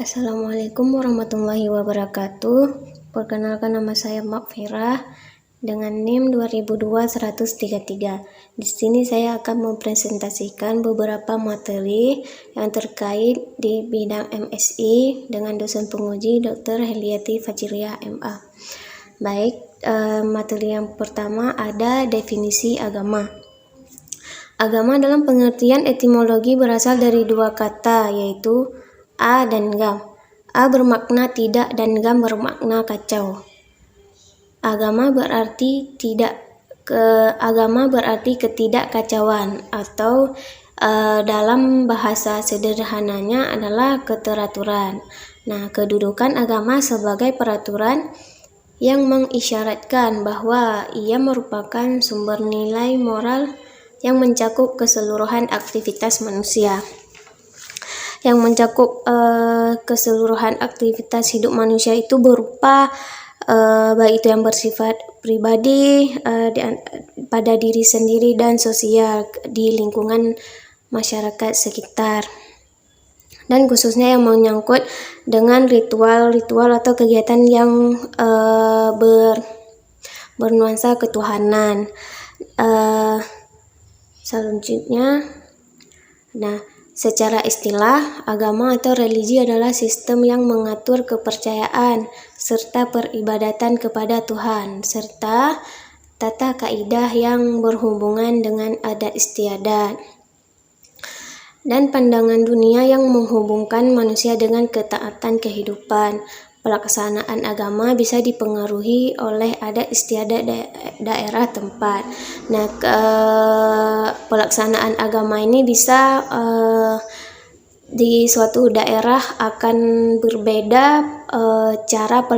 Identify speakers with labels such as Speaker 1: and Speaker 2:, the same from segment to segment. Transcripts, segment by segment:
Speaker 1: Assalamualaikum warahmatullahi wabarakatuh. Perkenalkan, nama saya Makfirah dengan NIM 2002-133. Di sini saya akan mempresentasikan beberapa materi yang terkait di bidang MSI dengan dosen penguji Dr. Heliati Fajriah MA. Baik, materi yang pertama ada definisi agama. Agama dalam pengertian etimologi berasal dari dua kata, yaitu A dan gam. A bermakna tidak dan gam bermakna kacau. Agama berarti ketidakkacauan atau dalam bahasa sederhananya adalah keteraturan. Nah, kedudukan agama sebagai peraturan yang mengisyaratkan bahwa ia merupakan sumber nilai moral yang mencakup keseluruhan aktivitas manusia. Yang mencakup keseluruhan aktivitas hidup manusia itu berupa baik itu yang bersifat pribadi pada diri sendiri dan sosial di lingkungan masyarakat sekitar, dan khususnya yang menyangkut dengan ritual-ritual atau kegiatan yang bernuansa ketuhanan. Selanjutnya, secara istilah, agama atau religi adalah sistem yang mengatur kepercayaan serta peribadatan kepada Tuhan, serta tata kaidah yang berhubungan dengan adat istiadat dan pandangan dunia yang menghubungkan manusia dengan ketaatan kehidupan. Pelaksanaan agama bisa dipengaruhi oleh adat istiadat daerah tempat. Nah, pelaksanaan agama ini bisa di suatu daerah akan berbeda cara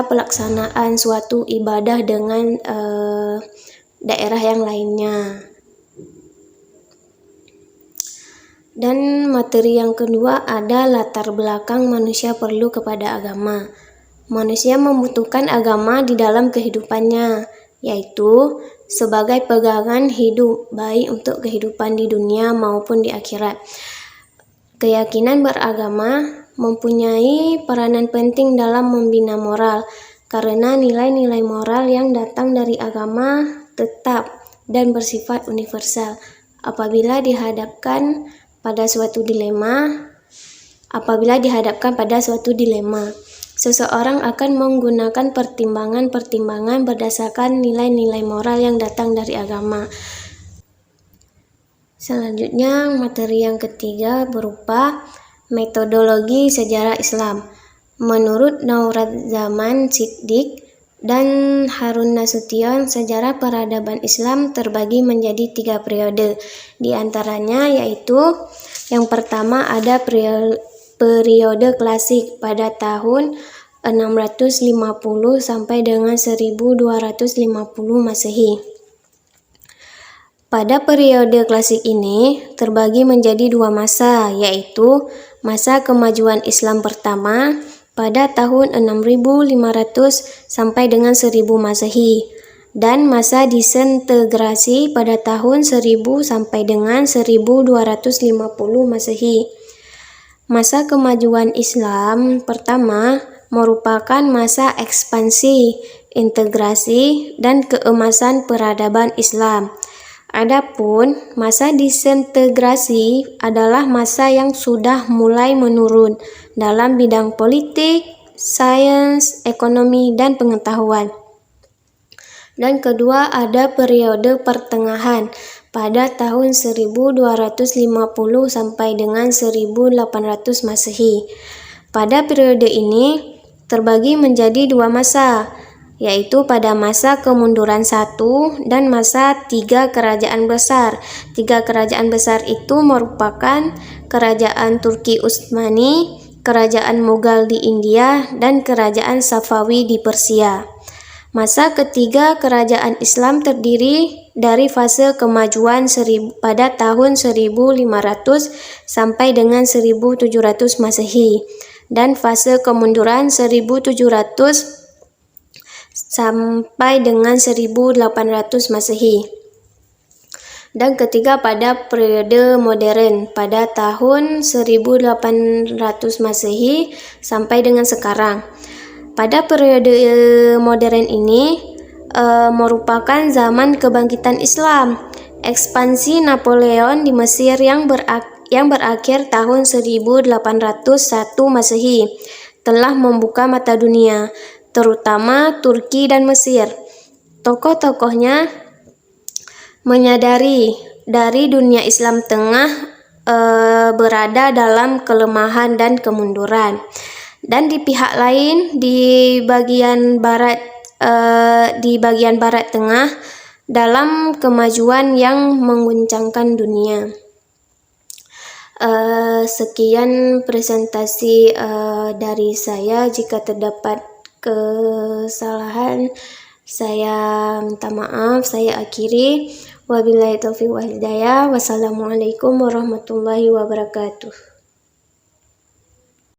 Speaker 1: pelaksanaan suatu ibadah dengan daerah yang lainnya. Dan materi yang kedua ada latar belakang manusia perlu kepada agama. Manusia membutuhkan agama di dalam kehidupannya, yaitu sebagai pegangan hidup, baik untuk kehidupan di dunia maupun di akhirat. Keyakinan beragama mempunyai peranan penting dalam membina moral, karena nilai-nilai moral yang datang dari agama tetap dan bersifat universal. Apabila dihadapkan pada suatu dilema, seseorang akan menggunakan pertimbangan-pertimbangan berdasarkan nilai-nilai moral yang datang dari agama. Selanjutnya, materi yang ketiga berupa metodologi sejarah Islam. Menurut Nauradzaman Siddiq dan Harun Nasution, sejarah peradaban Islam terbagi menjadi 3 periode. Di antaranya yaitu yang pertama ada periode klasik pada tahun 650 sampai dengan 1250 Masehi. Pada periode klasik ini terbagi menjadi 2 masa, yaitu masa kemajuan Islam pertama pada tahun 6500 sampai dengan 1000 Masehi, dan masa disintegrasi pada tahun 1000 sampai dengan 1250 Masehi. Masa kemajuan Islam pertama merupakan masa ekspansi, integrasi, dan keemasan peradaban Islam. Adapun masa disintegrasi adalah masa yang sudah mulai menurun dalam bidang politik, sains, ekonomi, dan pengetahuan. Dan kedua ada periode pertengahan pada tahun 1250 sampai dengan 1800 Masehi. Pada periode ini terbagi menjadi 2 masa, yaitu pada masa kemunduran 1 dan masa 3 kerajaan besar. 3 kerajaan besar itu merupakan kerajaan Turki Utsmani, kerajaan Mughal di India, dan kerajaan Safawi di Persia. Masa ketiga kerajaan Islam terdiri dari fase kemajuan pada tahun 1500 sampai dengan 1700 Masehi dan fase kemunduran 1700 sampai dengan 1800 Masehi. Dan ketiga pada periode modern pada tahun 1800 Masehi sampai dengan sekarang. Pada periode modern ini merupakan zaman kebangkitan Islam. Ekspansi Napoleon di Mesir yang berakhir tahun 1801 Masehi telah membuka mata dunia, terutama Turki dan Mesir. Tokoh-tokohnya menyadari dari dunia Islam tengah berada dalam kelemahan dan kemunduran. Dan di pihak lain, di bagian barat tengah dalam kemajuan yang mengguncangkan dunia. Sekian presentasi dari saya. Jika terdapat kesalahan, saya minta maaf. Saya akhiri. Wabillahi taufiq wal hidayah. Wassalamualaikum warahmatullahi wabarakatuh.